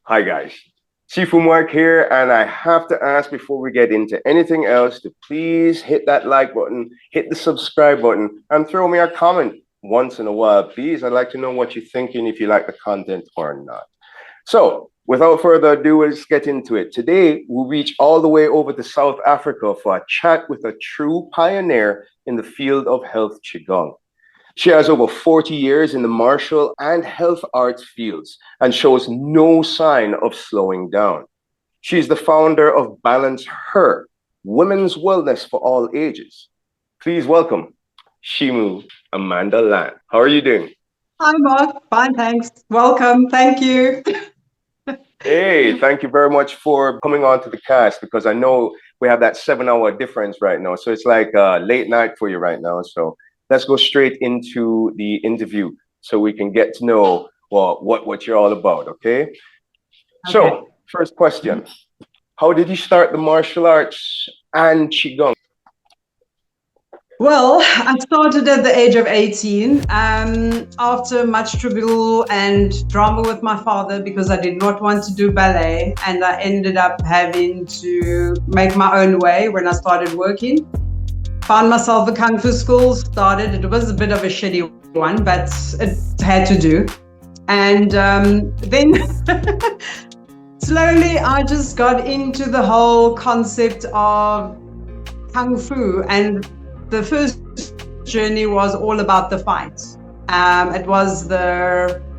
Hi guys, Sifu Mark here, and I have to ask before we get into anything else to please hit that like button, hit the subscribe button, and throw me a comment once in a while, please. I'd like to know what you're thinking, if you like the content or not. So, without further ado, let's get into it. Today, we'll reach all the way over to South Africa for a chat with a true pioneer in the field of health Qigong. She has over 40 years in the martial and health arts fields and shows no sign of slowing down. She's the founder of BalanceHER, women's wellness for all ages. Please welcome Shimu Amanda Lan. How are you doing? Hi, Mark. Fine, thanks. Welcome. Thank you. Hey, thank you very much for coming on to the cast, because I know we have that 7 hour difference right now. So it's like late night for you right now. So let's go straight into the interview so we can get to know what you're all about, okay? So, first question. How did you start the martial arts and Qigong? Well, I started at the age of 18 after much trouble and drama with my father because I did not want to do ballet, and I ended up having to make my own way when I started working. Found myself a Kung Fu school, started. It was a bit of a shitty one, but it had to do. And then slowly I just got into the whole concept of Kung Fu, and the first journey was all about the fight.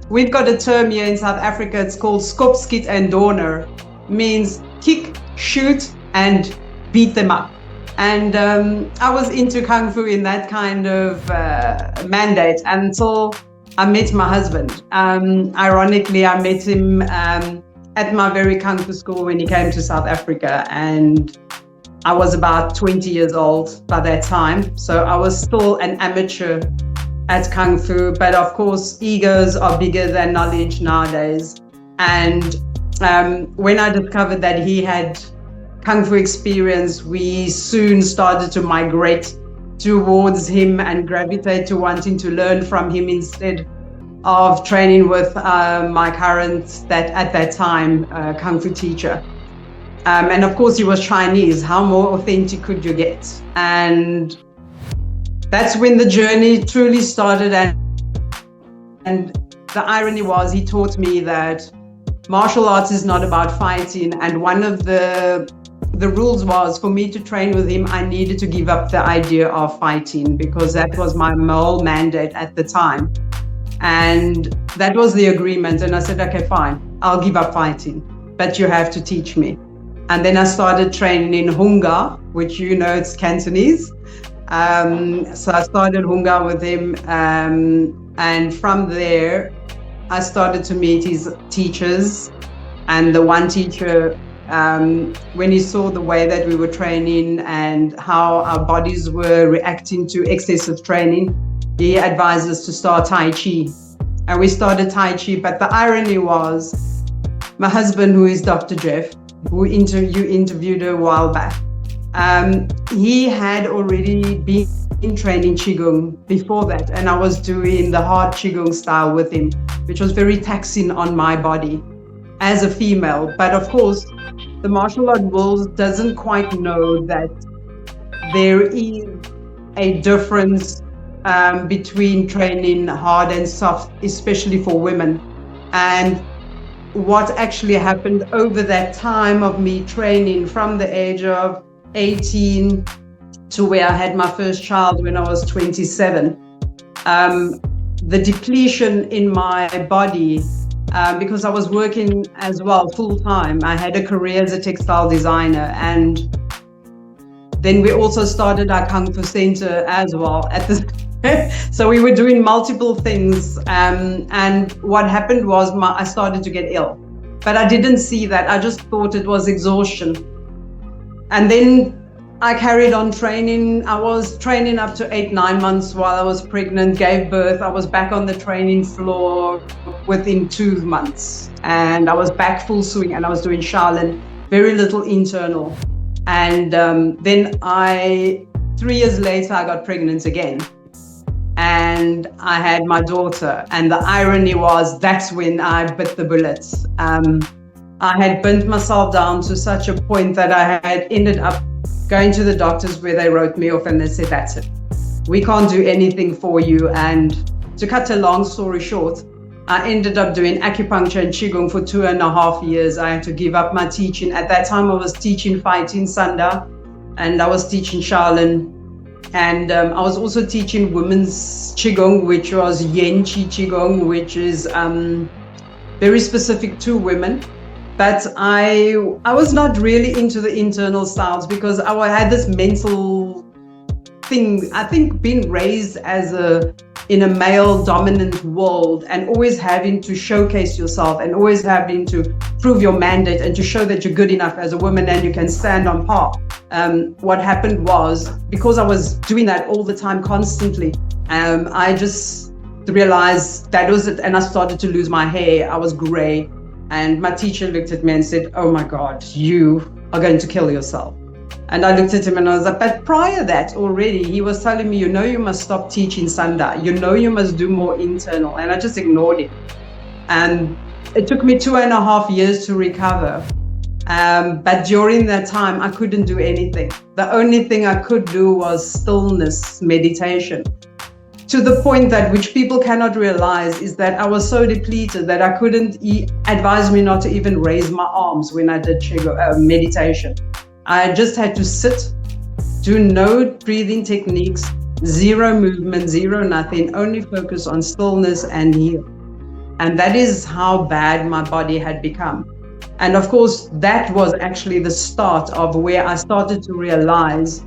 We've got a term here in South Africa, it's called skop, skiet and donor, means kick, shoot and beat them up. And I was into Kung Fu in that kind of mandate until I met my husband. Ironically, I met him at my very Kung Fu school when he came to South Africa, and I was about 20 years old by that time. So I was still an amateur at Kung Fu, but of course, egos are bigger than knowledge nowadays. And when I discovered that he had Kung Fu experience, we soon started to migrate towards him and gravitate to wanting to learn from him instead of training with my current, at that time, Kung Fu teacher. And of course, he was Chinese. How more authentic could you get? And that's when the journey truly started. And the irony was, he taught me that martial arts is not about fighting. And one of the rules was, for me to train with him, I needed to give up the idea of fighting, because that was my whole mandate at the time. And that was the agreement. And I said, okay, fine, I'll give up fighting, but you have to teach me. And then I started training in Hunga, which it's Cantonese. So I started Hunga with him. And from there, I started to meet his teachers. And the one teacher, when he saw the way that we were training and how our bodies were reacting to excessive training, he advised us to start Tai Chi. And we started Tai Chi. But the irony was, my husband, who is Dr. Jeff, who you interviewed a while back, he had already been training Qigong before that, and I was doing the hard Qigong style with him, which was very taxing on my body as a female. But of course, the martial art world doesn't quite know that there is a difference between training hard and soft, especially for women. And what actually happened over that time of me training from the age of 18 to where I had my first child when I was 27, the depletion in my body, because I was working as well full time. I had a career as a textile designer, and then we also started our Kung Fu center as well so we were doing multiple things, and what happened was I started to get ill, but I didn't see that. I just thought it was exhaustion. And then I carried on training. I was training up to 8-9 months while I was pregnant, gave birth. I was back on the training floor within 2 months, and I was back full swing, and I was doing Shaolin, very little internal. And then 3 years later, I got pregnant again. And I had my daughter. And the irony was, that's when I bit the bullet. I had burnt myself down to such a point that I had ended up going to the doctors where they wrote me off and they said, that's it. We can't do anything for you. And to cut a long story short, I ended up doing acupuncture and Qigong for 2.5 years. I had to give up my teaching. At that time, I was teaching fighting Sanda, and I was teaching Shaolin. And I was also teaching women's Qigong, which was Yen Qi Qigong, which is very specific to women. But I was not really into the internal styles because I had this mental thing. I think being raised in a male dominant world and always having to showcase yourself and always having to prove your mandate and to show that you're good enough as a woman and you can stand on par. What happened was, because I was doing that all the time constantly, I just realized that was it, and I started to lose my hair. I was gray, and my teacher looked at me and said, oh my God, you are going to kill yourself. And I looked at him and I was like, but prior that already, he was telling me, you must stop teaching Sanda. You must do more internal. And I just ignored it. And it took me 2.5 years to recover. But during that time, I couldn't do anything. The only thing I could do was stillness meditation. To the point that, which people cannot realize, is that I was so depleted that I couldn't advise me not to even raise my arms when I did meditation. I just had to sit, do no breathing techniques, zero movement, zero nothing, only focus on stillness and heal. And that is how bad my body had become. And of course, that was actually the start of where I started to realize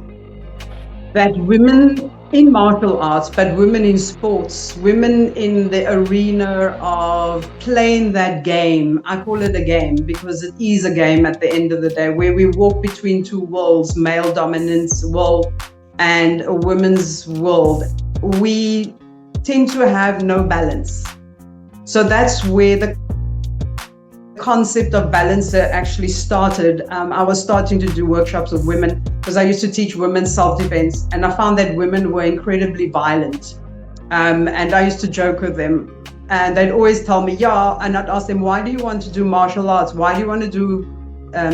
that women in martial arts, but women in sports, women in the arena of playing that game. I call it a game because it is a game at the end of the day, where we walk between two worlds, male dominance world and a women's world. We tend to have no balance. So that's where the concept of BalanceHER actually started. I was starting to do workshops with women because I used to teach women's self-defense, and I found that women were incredibly violent. And I used to joke with them, and they'd always tell me, yeah, and I'd ask them, why do you want to do martial arts? Why do you want to do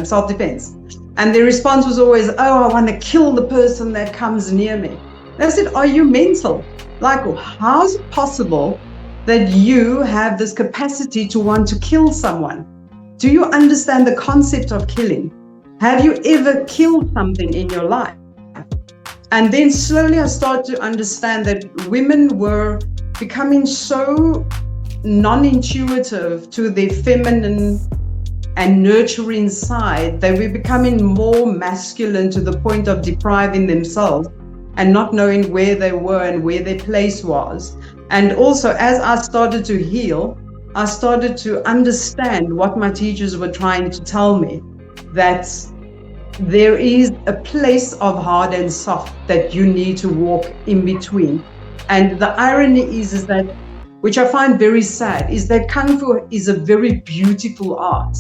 self-defense? And their response was always, oh, I want to kill the person that comes near me. And I said, are you mental? Like, how is it possible that you have this capacity to want to kill someone? Do you understand the concept of killing? Have you ever killed something in your life? And then slowly I started to understand that women were becoming so non-intuitive to their feminine and nurturing side. They were becoming more masculine to the point of depriving themselves and not knowing where they were and where their place was. And also, as I started to heal, I started to understand what my teachers were trying to tell me, that there is a place of hard and soft that you need to walk in between. And the irony is that, which I find very sad, is that Kung Fu is a very beautiful art.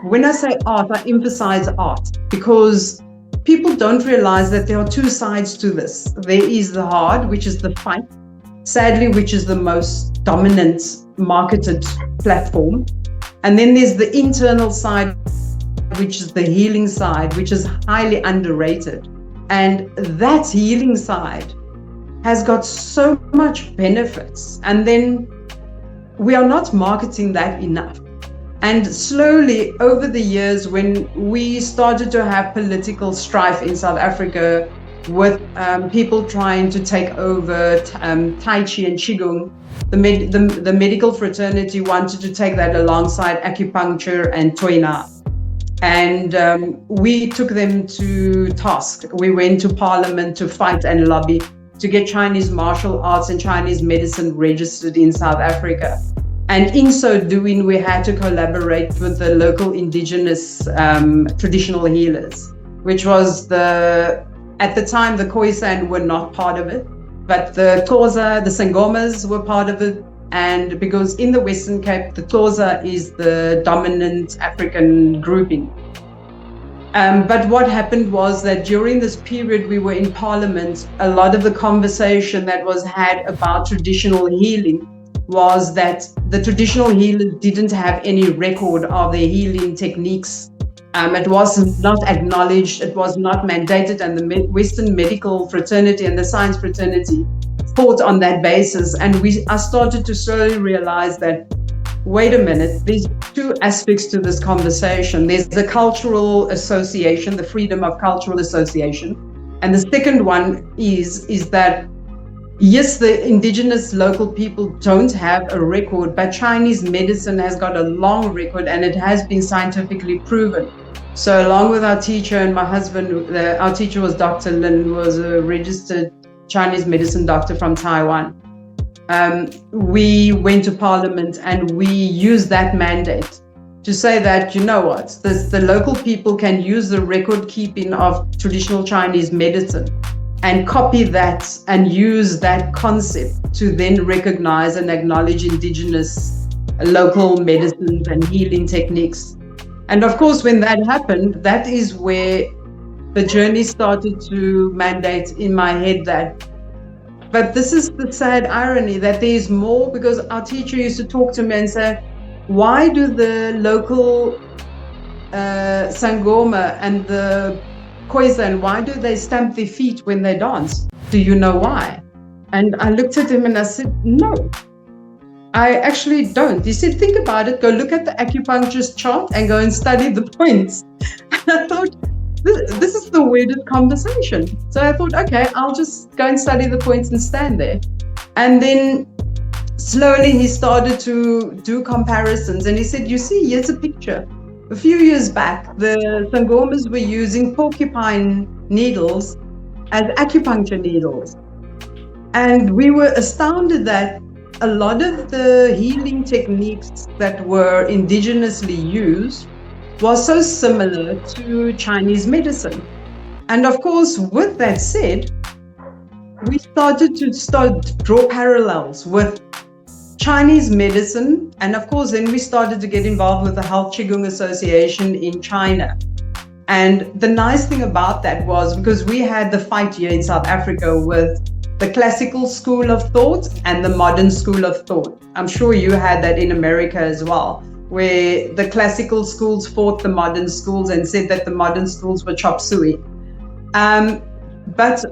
When I say art, I emphasize art because people don't realize that there are two sides to this. There is the hard, which is the fight, sadly, which is the most dominant marketed platform. And then there's the internal side, which is the healing side, which is highly underrated. And that healing side has got so much benefits. And then we are not marketing that enough. And slowly over the years, when we started to have political strife in South Africa with people trying to take over Tai Chi and Qigong, the medical fraternity wanted to take that alongside acupuncture and Toina. And we took them to task. We went to Parliament to fight and lobby to get Chinese martial arts and Chinese medicine registered in South Africa. And in so doing, we had to collaborate with the local indigenous traditional healers, which was at the time, the Khoisan were not part of it, but the Xhosa, the Sangomas were part of it. And because in the Western Cape, the Xhosa is the dominant African grouping. But what happened was that during this period we were in Parliament, a lot of the conversation that was had about traditional healing was that the traditional healers didn't have any record of their healing techniques. It was not acknowledged, it was not mandated, and the Western medical fraternity and the science fraternity fought on that basis. And I started to slowly realize that, wait a minute, there's two aspects to this conversation. There's the cultural association, the freedom of cultural association. And the second one is that, yes, the indigenous local people don't have a record, but Chinese medicine has got a long record and it has been scientifically proven. So along with our teacher and my husband, our teacher was Dr. Lin, who was a registered Chinese medicine doctor from Taiwan. We went to Parliament and we used that mandate to say that, you know what, the local people can use the record keeping of traditional Chinese medicine and copy that and use that concept to then recognize and acknowledge indigenous local medicines and healing techniques. And of course, when that happened, that is where the journey started to mandate in my head that, but this is the sad irony that there is more, because our teacher used to talk to me and say, why do the local Sangoma and the Khoisan, why do they stamp their feet when they dance? Do you know why? And I looked at him and I said, no, I actually don't. He said, think about it, go look at the acupuncturist chart and go and study the points. And I thought, this is the weirdest conversation. So I thought, okay, I'll just go and study the points and stand there. And then slowly he started to do comparisons. And he said, you see, here's a picture. A few years back, the Sangomas were using porcupine needles as acupuncture needles. And we were astounded that a lot of the healing techniques that were indigenously used was so similar to Chinese medicine. And of course, with that said, we started to draw parallels with Chinese medicine. And of course, then we started to get involved with the Health Qigong Association in China. And the nice thing about that was, because we had the fight here in South Africa with the classical school of thought and the modern school of thought. I'm sure you had that in America as well, where the classical schools fought the modern schools and said that the modern schools were chop suey. But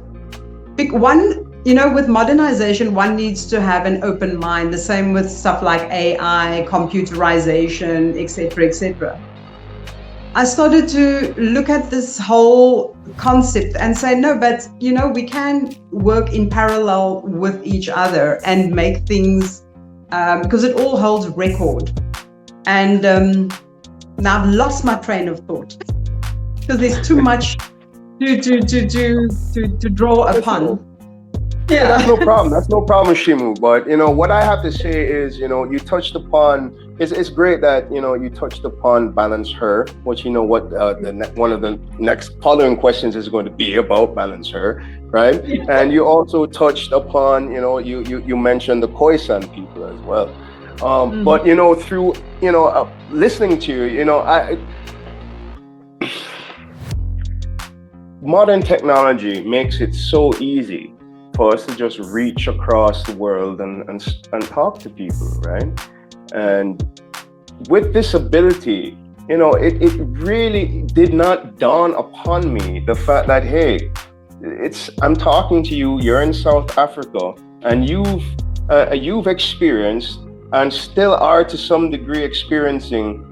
with modernization, one needs to have an open mind. The same with stuff like AI, computerization, etc., etc. I started to look at this whole concept and say, no, but we can work in parallel with each other and make things, because it all holds record. And now I've lost my train of thought because there's too much to draw upon. Yeah, that's no problem. That's no problem, Shimu. But what I have to say is, you touched upon. It's great that you touched upon BalanceHER, which one of the next following questions is going to be about BalanceHER, right? And you also touched upon, you mentioned the Khoisan people as well. But through listening to you, modern technology makes it so easy for us to just reach across the world and talk to people, right? And with this ability, it really did not dawn upon me the fact that, hey, I'm talking to you, you're in South Africa, and you've experienced and still are to some degree experiencing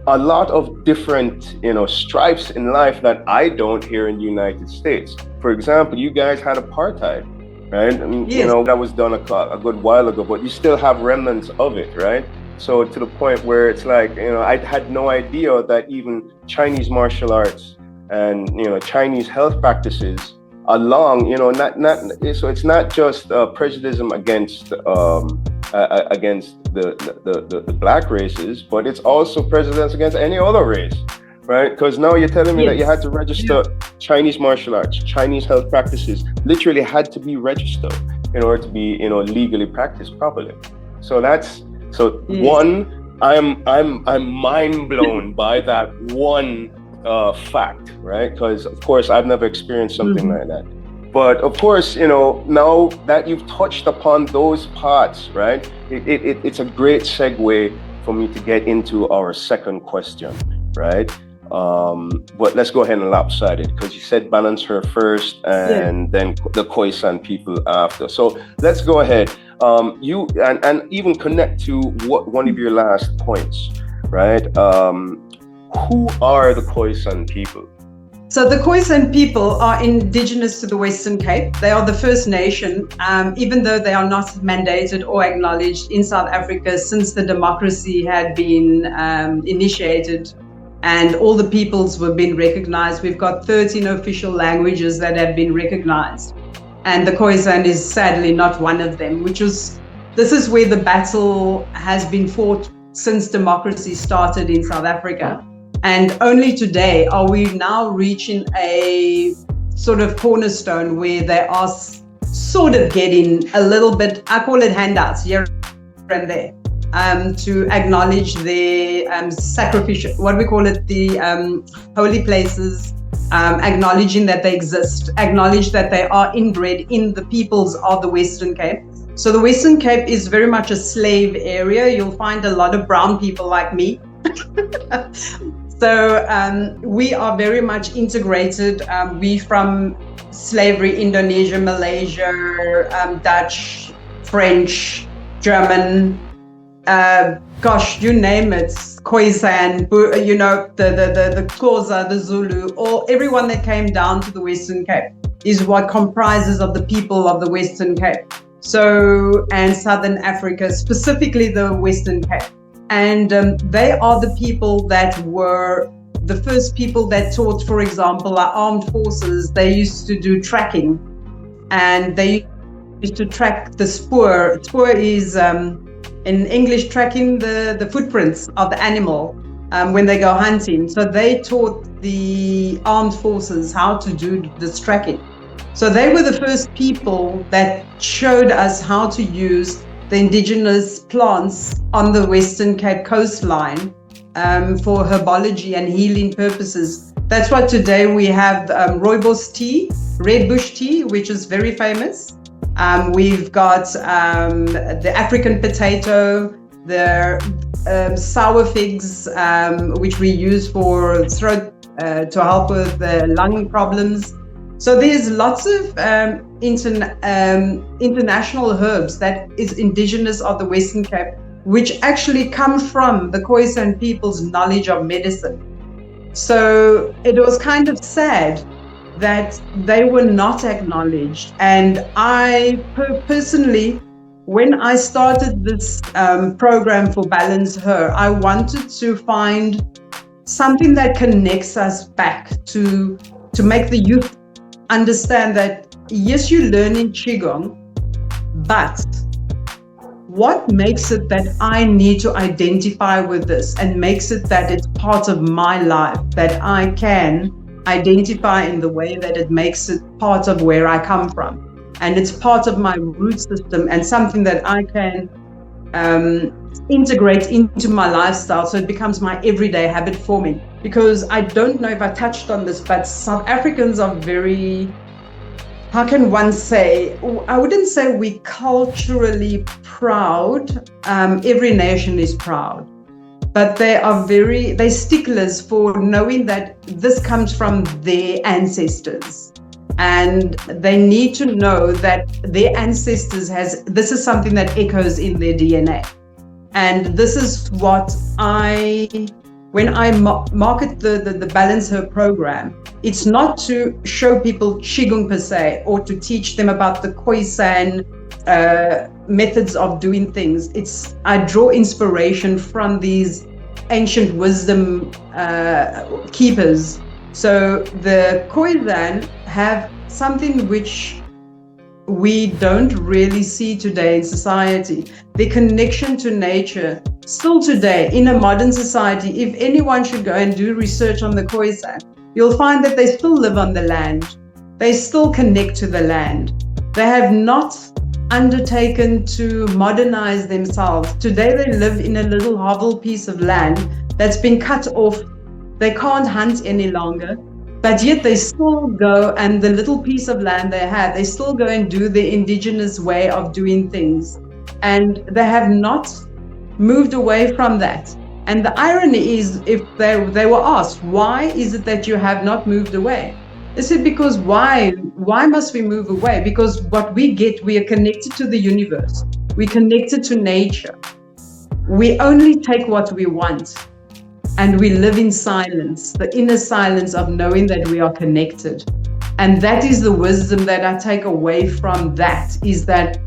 a lot of different, stripes in life that I don't here in the United States. For example, you guys had apartheid, right? And, yes. That was done a good while ago, but you still have remnants of it, right? So to the point where it's like, I had no idea that even Chinese martial arts and, Chinese health practices along, so it's not just prejudice against the black races, but it's also prejudice against any other race, right? Because now you're telling me that you had to register Chinese martial arts, Chinese health practices, literally had to be registered in order to be, legally practiced properly. So one, I'm mind blown by that one fact, right? Because of course I've never experienced something like that. But of course, now that you've touched upon those parts, right, it's a great segue for me to get into our second question, right? But let's go ahead and lopside it, because you said BalanceHER first and then the Khoisan people after. So let's go ahead. You and even connect to one of your last points, right? Who are the Khoisan people? So the Khoisan people are indigenous to the Western Cape. They are the First Nation, even though they are not mandated or acknowledged in South Africa since the democracy had been initiated and all the peoples were being recognized. We've got 13 official languages that have been recognized. And the Khoisan is sadly not one of them, this is where the battle has been fought since democracy started in South Africa. And only today are we now reaching a sort of cornerstone where they are sort of getting a little bit, I call it handouts here and there, to acknowledge their sacrificial, what we call it, the holy places, acknowledging that they exist, acknowledge that they are inbred in the peoples of the Western Cape. So the Western Cape is very much a slave area. You'll find a lot of brown people like me. So we are very much integrated. We from slavery, Indonesia, Malaysia, Dutch, French, German, gosh, you name it, Khoisan, the Xhosa, the Zulu, everyone that came down to the Western Cape is what comprises of the people of the Western Cape. So, and Southern Africa, specifically the Western Cape. And they are the people that were the first people that taught, for example, our armed forces. They used to do tracking, and they used to track the spoor. Spoor is, in English, tracking the footprints of the animal when they go hunting. So they taught the armed forces how to do this tracking. So they were the first people that showed us how to use the indigenous plants on the Western Cape coastline for herbology and healing purposes. That's why today we have rooibos tea, red bush tea, which is very famous. We've got the African potato, the sour figs, which we use for throat to help with the lung problems. So there's lots of international herbs that is indigenous of the Western Cape, which actually come from the Khoisan people's knowledge of medicine. So it was kind of sad that they were not acknowledged. And I personally, when I started this program for BalanceHER, I wanted to find something that connects us back to make the youth understand that, yes, you're learning Qigong, but what makes it that I need to identify with this and makes it that it's part of my life, that I can identify in the way that it makes it part of where I come from. And it's part of my root system and something that I can integrate into my lifestyle, so it becomes my everyday habit forming. Because I don't know if I touched on this, but South Africans are very, how can one say, I wouldn't say we culturally proud. Every nation is proud, but they're sticklers for knowing that this comes from their ancestors. And they need to know that their ancestors this is something that echoes in their DNA. And this is what when I market the BalanceHER program, it's not to show people Qigong per se, or to teach them about the Khoisan methods of doing things. I draw inspiration from these ancient wisdom keepers. So the Khoisan have something which we don't really see today in society, the connection to nature. Still today, in a modern society, if anyone should go and do research on the Khoisan, you'll find that they still live on the land. They still connect to the land. They have not undertaken to modernize themselves. Today, they live in a little hovel piece of land that's been cut off. They can't hunt any longer. But yet they still go, and the little piece of land they have, they still go and do the indigenous way of doing things. And they have not moved away from that. And the irony is, if they were asked, why is it that you have not moved away? They said, because why must we move away? Because what we get, we are connected to the universe. We're connected to nature. We only take what we want. And we live in silence, the inner silence of knowing that we are connected. And that is the wisdom that I take away from that, is that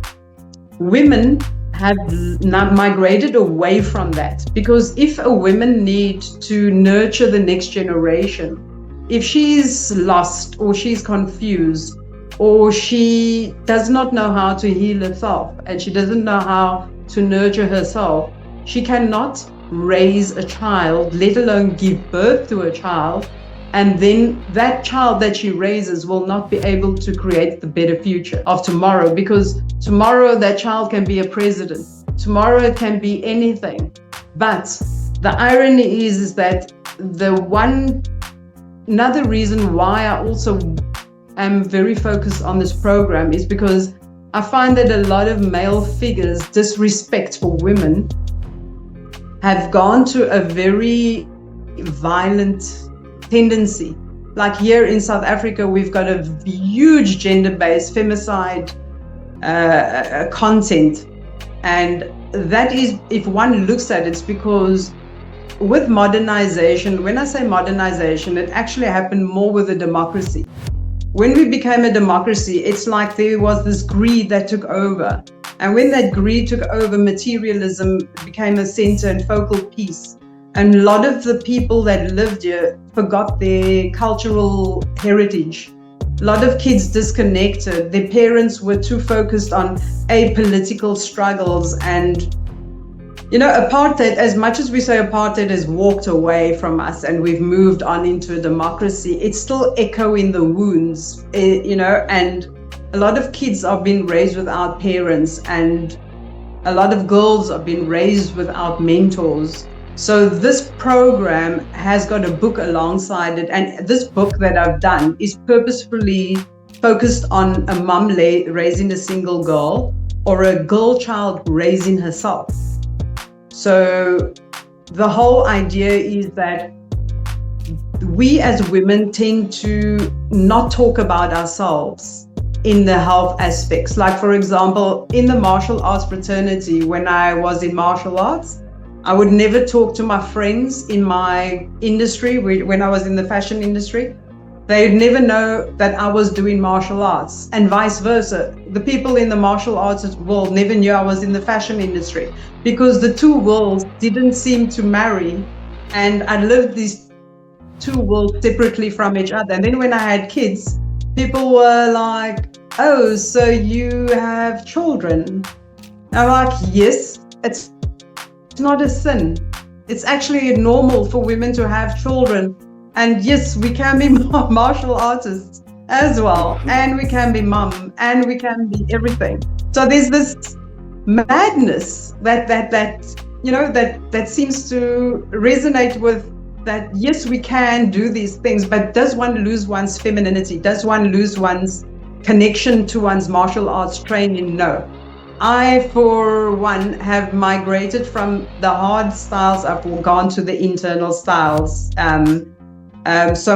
women have now migrated away from that. Because if a woman needs to nurture the next generation, if she's lost or she's confused or she does not know how to heal herself and she doesn't know how to nurture herself, she cannot raise a child, let alone give birth to a child, and then that child that she raises will not be able to create the better future of tomorrow, because tomorrow that child can be a president, tomorrow it can be anything. But the irony is that another reason why I also am very focused on this program is because I find that a lot of male figures' disrespect for women have gone to a very violent tendency. Like here in South Africa, we've got a huge gender-based femicide content. And that is, if one looks at it, it's because with modernization, when I say modernization, it actually happened more with a democracy. When we became a democracy, it's like there was this greed that took over. And when that greed took over, materialism became a center and focal piece. And a lot of the people that lived here forgot their cultural heritage. A lot of kids disconnected. Their parents were too focused on apolitical struggles. And, apartheid, as much as we say apartheid has walked away from us and we've moved on into a democracy, it's still echoing the wounds, and a lot of kids are being raised without parents, and a lot of girls are being raised without mentors. So this program has got a book alongside it, and this book that I've done is purposefully focused on a mom raising a single girl or a girl child raising herself. So the whole idea is that we as women tend to not talk about ourselves in the health aspects. Like, for example, in the martial arts fraternity, when I was in martial arts, I would never talk to my friends in my industry. When I was in the fashion industry, they'd never know that I was doing martial arts, and vice versa. The people in the martial arts world never knew I was in the fashion industry, because the two worlds didn't seem to marry, and I lived these two worlds separately from each other. And then when I had kids, people were like, oh, so you have children? I'm like, yes, it's not a sin. It's actually normal for women to have children. And yes, we can be martial artists as well. And we can be mom, and we can be everything. So there's this madness that seems to resonate with that. Yes, we can do these things, but does one lose one's femininity? Does one lose one's connection to one's martial arts training? No. I, for one, have migrated from the hard styles. I've gone to the internal styles. So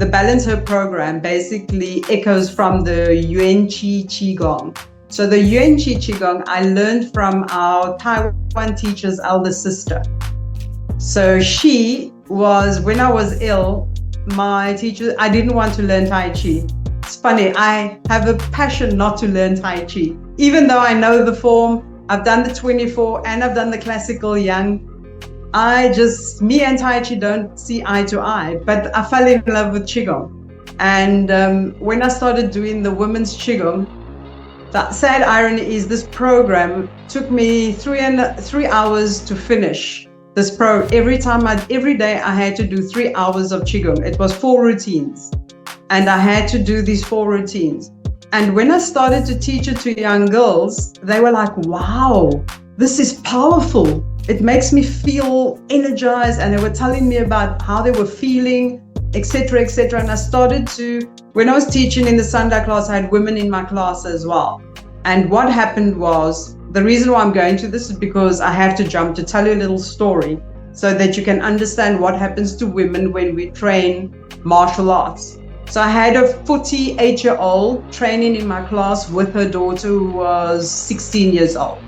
the BalanceHER program basically echoes from the Yuan Qigong. So the Yuan Qigong I learned from our Taiwan teacher's elder sister. So she was, when I was ill, my teacher, I didn't want to learn Tai Chi. It's funny, I have a passion not to learn Tai Chi. Even though I know the form, I've done the 24 and I've done the classical Yang. Me and Tai Chi don't see eye to eye, but I fell in love with Qigong. And when I started doing the women's Qigong, the sad irony is this program took me 3 hours to finish. Every day I had to do 3 hours of Qigong. It was 4 routines. And I had to do these 4 routines. And when I started to teach it to young girls, they were like, wow, this is powerful. It makes me feel energized. And they were telling me about how they were feeling. etc., etc. And I started to, when I was teaching in the Sunday class, I had women in my class as well. And what happened was, the reason why I'm going to this is because I have to jump to tell you a little story so that you can understand what happens to women when we train martial arts. So I had a 48-year-old training in my class with her daughter who was 16 years old.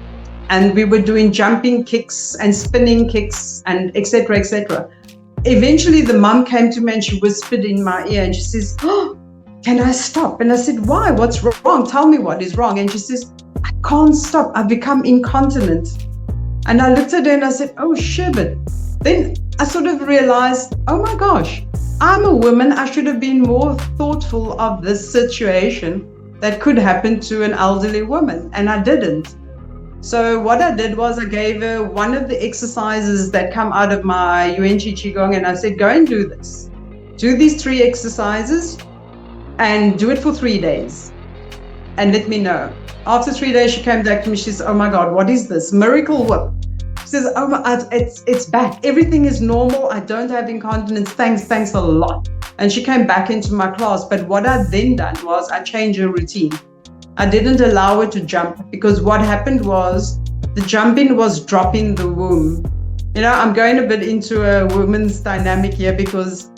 And we were doing jumping kicks and spinning kicks and etc., etc. Eventually the mom came to me and she whispered in my ear and she says, "Oh, can I stop?" And I said, "Why? What's wrong? Tell me what is wrong." And she says, "I can't stop. I've become incontinent." And I looked at her and I said, "Oh, sherbet." Then I sort of realized, oh my gosh, I'm a woman. I should have been more thoughtful of this situation that could happen to an elderly woman. And I didn't. So what I did was I gave her one of the exercises that come out of my Yuan Chi Qigong, and I said, "Go and do this. Do these 3 exercises and do it for 3 days and let me know." After 3 days, she came back to me. She says, "Oh my God, what is this? Miracle whip." She says, "Oh my, it's back. Everything is normal. I don't have incontinence. Thanks a lot." And she came back into my class. But what I then done was I changed her routine. I didn't allow her to jump because what happened was the jumping was dropping the womb. You know, I'm going a bit into a woman's dynamic here because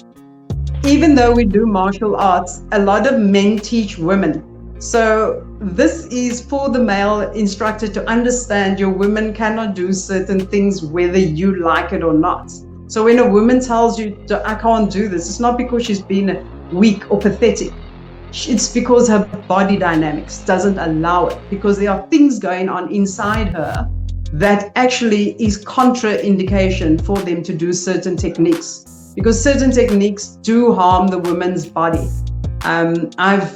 even though we do martial arts, a lot of men teach women. So this is for the male instructor to understand your women cannot do certain things whether you like it or not. So when a woman tells you, "I can't do this," it's not because she's been weak or pathetic. It's because her body dynamics doesn't allow it, because there are things going on inside her that actually is contraindication for them to do certain techniques, because certain techniques do harm the woman's body. I've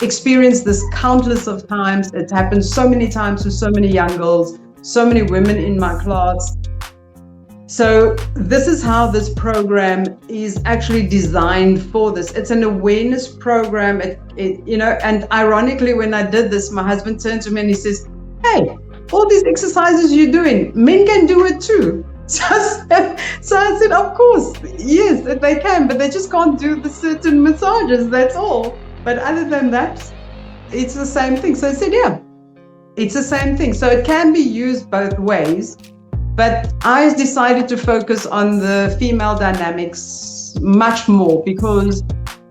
experienced this countless of times. It happens so many times to so many young girls, so many women in my class. So this is how this program is actually designed for this. It's an awareness program, you know, and ironically, when I did this, my husband turned to me and he says, "Hey, all these exercises you're doing, men can do it too." So I said, "Of course, yes, they can, but they just can't do the certain massages, that's all. But other than that, it's the same thing." So I said, "Yeah, it's the same thing." So it can be used both ways. But I decided to focus on the female dynamics much more because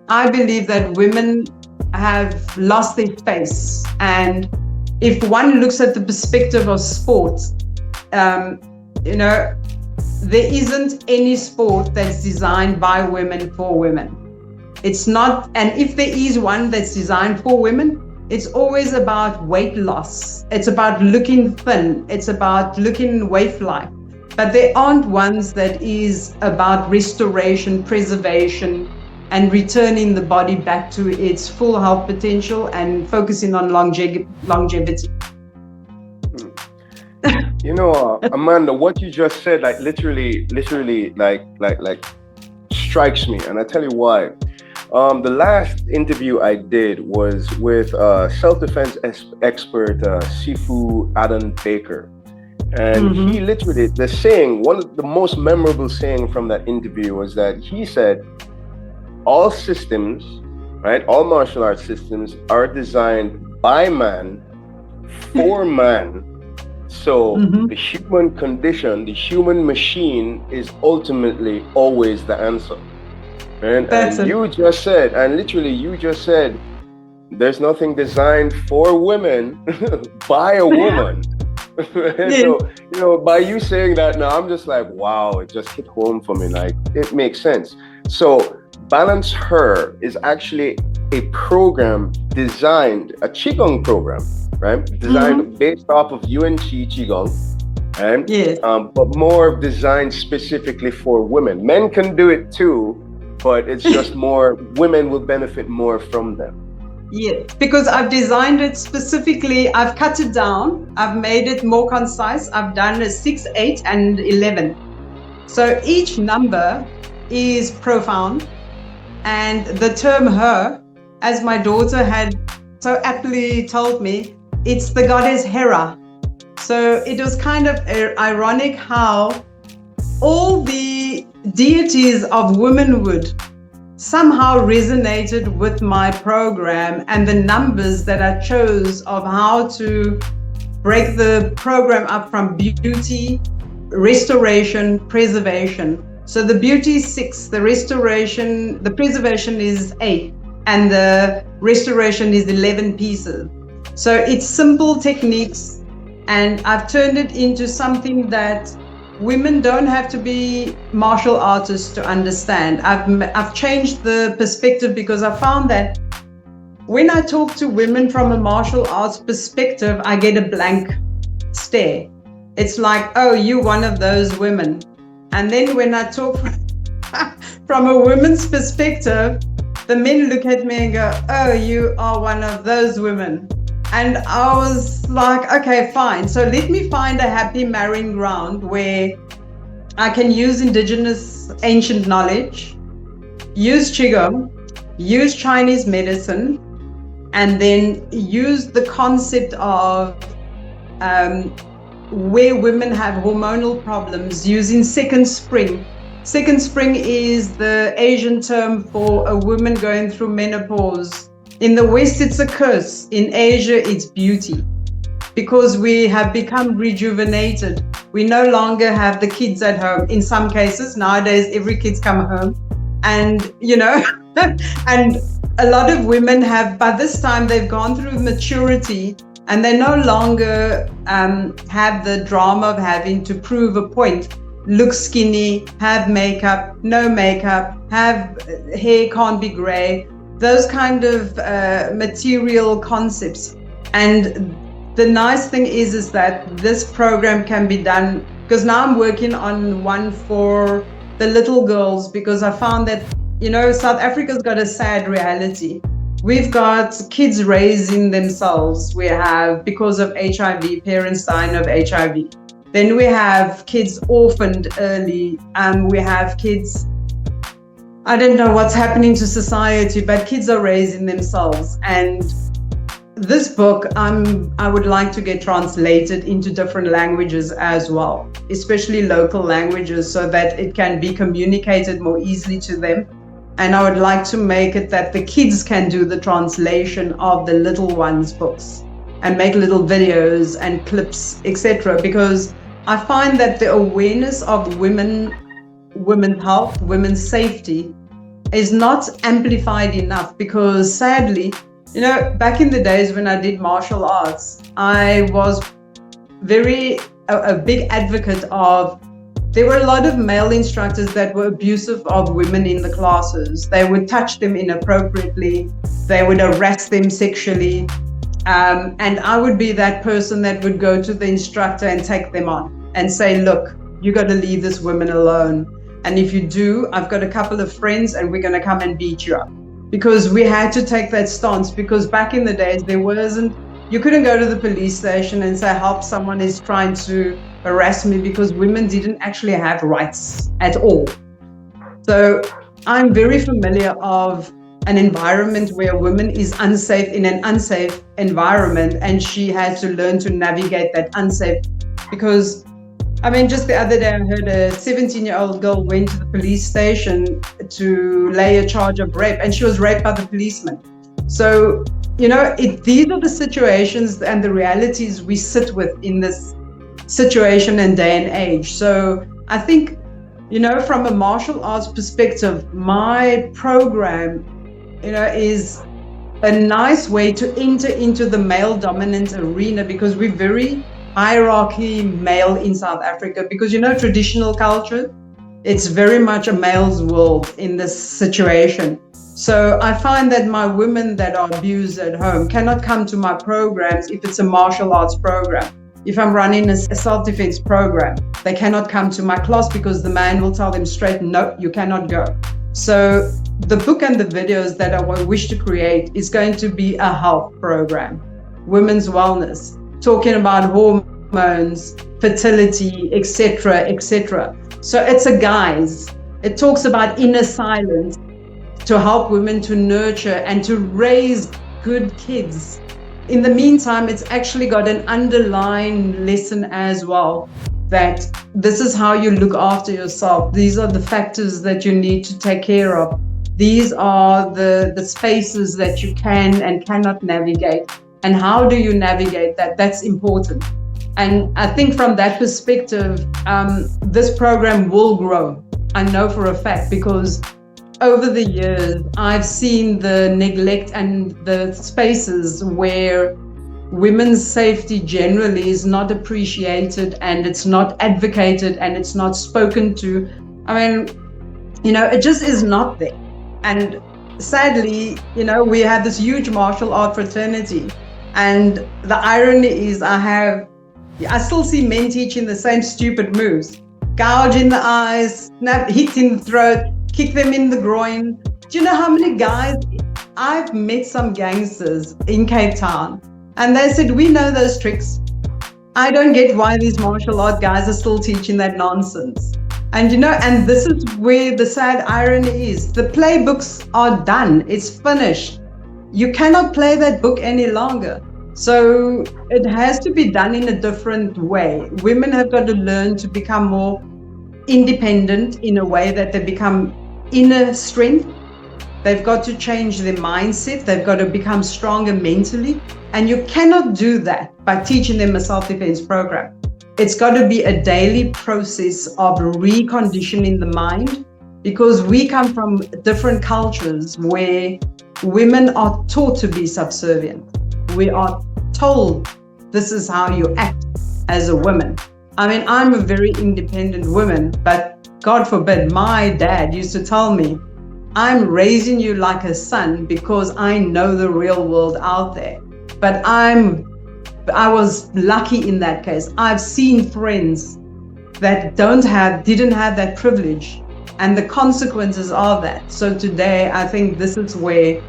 I believe that women have lost their space. And if one looks at the perspective of sport, you know, there isn't any sport that's designed by women for women. It's not, and if there is one that's designed for women, it's always about weight loss. It's about looking thin. It's about looking waif-like. But there aren't ones that is about restoration, preservation, and returning the body back to its full health potential and focusing on longevity. You know, Amanda, what you just said, like literally, like strikes me, and I tell you why. The last interview I did was with self-defense expert Sifu Baker, and he literally, the saying, one of the most memorable saying from that interview was that he said, all systems, right, all martial arts systems are designed by man for man. So the human condition, the human machine is ultimately always the answer. And you just said, and literally you just said, there's nothing designed for women by a woman. So, you know, by you saying that now, I'm just like, wow, it just hit home for me. Like, it makes sense. So BalanceHER is actually a program designed, a Qigong program, right? Designed based off of Yuan Chi Qigong. Right? Yes. But more designed specifically for women. Men can do it too, but it's just more, women will benefit more from them. Yes, because I've designed it specifically, I've cut it down, I've made it more concise. I've done a 6, 8, and 11. So each number is profound. And the term her, as my daughter had so aptly told me, it's the goddess Hera. So it was kind of ironic how all the deities of womanhood somehow resonated with my program and the numbers that I chose of how to break the program up from beauty, restoration, preservation. So the beauty is 6, the restoration, the preservation is 8, and the restoration is 11 pieces. So it's simple techniques, and I've turned it into something that women don't have to be martial artists to understand. I've changed the perspective because I found that when I talk to women from a martial arts perspective, I get a blank stare. It's like, oh, you're one of those women. And then when I talk from a woman's perspective, the men look at me and go, oh, you are one of those women. And I was like, okay, fine. So let me find a happy marrying ground where I can use indigenous ancient knowledge, use Qigong, use Chinese medicine, and then use the concept of where women have hormonal problems using second spring. Second spring is the Asian term for a woman going through menopause. In the West, it's a curse. In Asia, it's beauty. Because we have become rejuvenated. We no longer have the kids at home. In some cases, nowadays, every kid's come home. And, you know, and a lot of women have, by this time, they've gone through maturity and they no longer have the drama of having to prove a point. Look skinny, have makeup, no makeup, have hair can't be gray. Those kind of material concepts. And the nice thing is that this program can be done, because now I'm working on one for the little girls, because I found that, you know, South Africa's got a sad reality. We've got kids raising themselves. We have, because of HIV, parents dying of HIV. Then we have kids orphaned early. We have kids, I don't know what's happening to society, but kids are raising themselves. And this book, I would like to get translated into different languages as well, especially local languages, so that it can be communicated more easily to them. And I would like to make it that the kids can do the translation of the little ones' books and make little videos and clips, etc. Because I find that the awareness of women's health, women's safety is not amplified enough, because sadly, you know, back in the days when I did martial arts, I was a big advocate of, there were a lot of male instructors that were abusive of women in the classes. They would touch them inappropriately. They would harass them sexually. And I would be that person that would go to the instructor and take them on and say, look, you got to leave this woman alone. And if you do, I've got a couple of friends and we're going to come and beat you up. Because we had to take that stance, because back in the days, you couldn't go to the police station and say, help, someone is trying to harass me, because women didn't actually have rights at all. So I'm very familiar of an environment where a woman is unsafe in an unsafe environment, and she had to learn to navigate that unsafe. Because, I mean, just the other day I heard a 17-year-old girl went to the police station to lay a charge of rape, and she was raped by the policeman. So, you know, these are the situations and the realities we sit with in this situation and day and age. So I think, you know, from a martial arts perspective, my program, you know, is a nice way to enter into the male dominant arena, because we're very hierarchy male in South Africa, because, you know, traditional culture, it's very much a male's world in this situation. So I find that my women that are abused at home cannot come to my programs if it's a martial arts program. If I'm running a self-defense program, they cannot come to my class, because the man will tell them straight, no, you cannot go. So the book and the videos that I wish to create is going to be a health program, women's wellness, talking about hormones, fertility, etc., etc. So it's a guise. It talks about inner silence to help women to nurture and to raise good kids. In the meantime, it's actually got an underlying lesson as well, that this is how you look after yourself. These are the factors that you need to take care of. these are the spaces that you can and cannot navigate. And how do you navigate that? That's important. And I think from that perspective, this program will grow. I know for a fact, because over the years, I've seen the neglect and the spaces where women's safety generally is not appreciated, and it's not advocated, and it's not spoken to. I mean, it just is not there. And sadly, we have this huge martial art fraternity. And the irony is I still see men teaching the same stupid moves. Gouge in the eyes, snap, hit in the throat, kick them in the groin. Do you know how many guys? I've met some gangsters in Cape Town, and they said, we know those tricks. I don't get why these martial art guys are still teaching that nonsense. And and this is where the sad irony is. The playbooks are done. It's finished. You cannot play that book any longer. So it has to be done in a different way. Women have got to learn to become more independent in a way that they become inner strength. They've got to change their mindset. They've got to become stronger mentally. And you cannot do that by teaching them a self-defense program. It's got to be a daily process of reconditioning the mind, because we come from different cultures where women are taught to be subservient. We are told this is how you act as a woman. I mean, I'm a very independent woman, but God forbid, my dad used to tell me, I'm raising you like a son because I know the real world out there. But I was lucky in that case. I've seen friends that didn't have that privilege, and the consequences of that. So today, I think this is where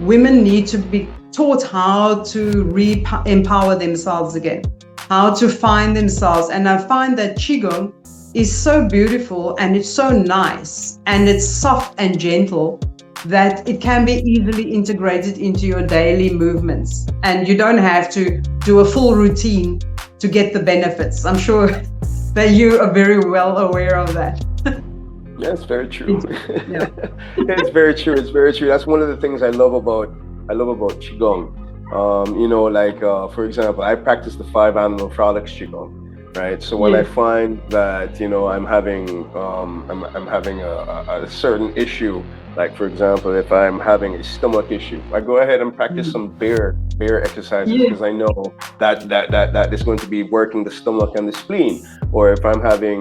women need to be taught how to empower themselves again, how to find themselves. And I find that Qigong is so beautiful, and it's so nice, and it's soft and gentle, that it can be easily integrated into your daily movements. And you don't have to do a full routine to get the benefits. I'm sure that you are very well aware of that. Yeah, it's very true. Yeah. It's very true. It's very true. That's one of the things I love about Qigong. For example, I practice the 5 animal frolics Qigong, right? So when I find that I'm having a certain issue, like for example, if I'm having a stomach issue, I go ahead and practice some bear exercises, because I know that is going to be working the stomach and the spleen. Or if I'm having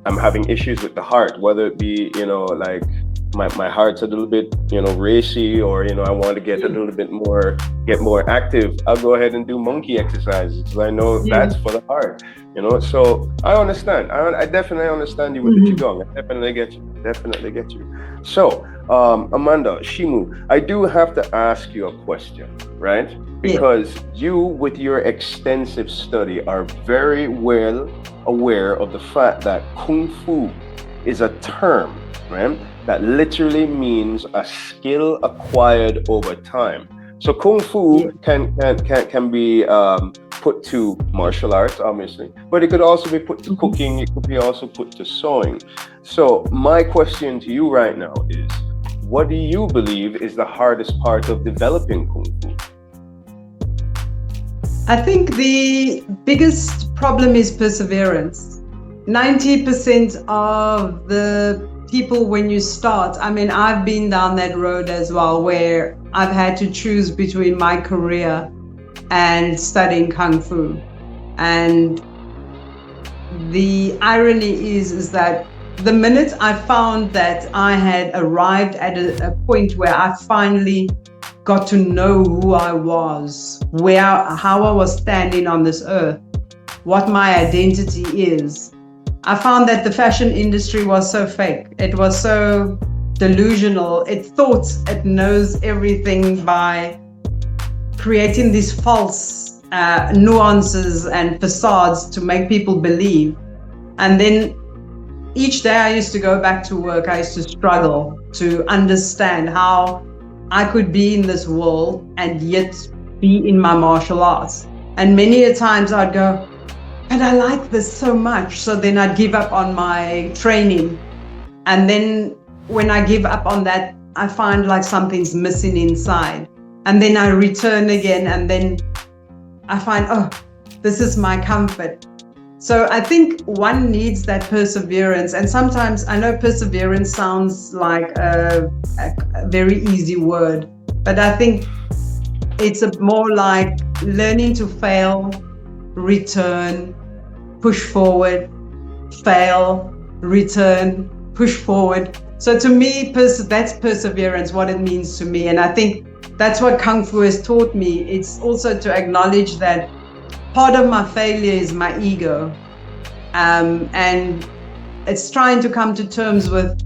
I'm having issues with the heart, whether it be like my heart's a little bit racy, or I want to get a little bit more active, I'll go ahead and do monkey exercises, because I know that's for the heart. So I understand. I definitely understand you with the Qigong. I definitely get you. So Amanda, Shimu, I do have to ask you a question, right? Because you, with your extensive study, are very well aware of the fact that Kung Fu is a term, right, that literally means a skill acquired over time. So Kung Fu can be put to martial arts, obviously, but it could also be put to cooking. It could be also put to sewing. So my question to you right now is, what do you believe is the hardest part of developing Kung Fu? I think the biggest problem is perseverance. 90% of the people, when you start, I mean, I've been down that road as well, where I've had to choose between my career and studying Kung Fu. And the irony is that the minute I found that I had arrived at a point where I finally got to know who I was, how I was standing on this earth, what my identity is, I found that the fashion industry was so fake. It was so delusional. It thought it knows everything by creating these false nuances and facades to make people believe. And then each day I used to go back to work, I used to struggle to understand how I could be in this world and yet be in my martial arts. And many a times I'd go, but I like this so much. So then I'd give up on my training. And then when I give up on that, I find like something's missing inside. And then I return again, and then I find, oh, this is my comfort. So I think one needs that perseverance. And sometimes I know perseverance sounds like a very easy word, but I think it's more like learning to fail, return, push forward, fail, return, push forward. So to me, that's perseverance, what it means to me. And I think that's what Kung Fu has taught me. It's also to acknowledge that part of my failure is my ego. And it's trying to come to terms with,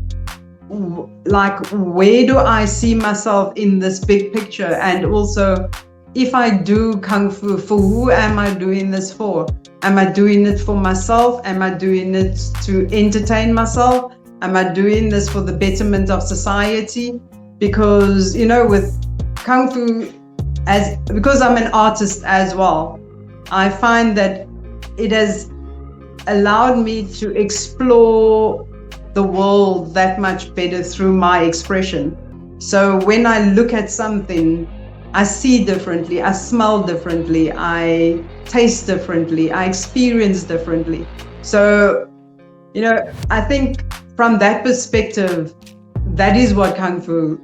like, where do I see myself in this big picture? And also, if I do Kung Fu, for who am I doing this for? Am I doing it for myself? Am I doing it to entertain myself? Am I doing this for the betterment of society? Because, you know, with Kung Fu, because I'm an artist as well, I find that it has allowed me to explore the world that much better through my expression. So when I look at something, I see differently, I smell differently, I taste differently, I experience differently. So, you know, I think from that perspective, that is what Kung Fu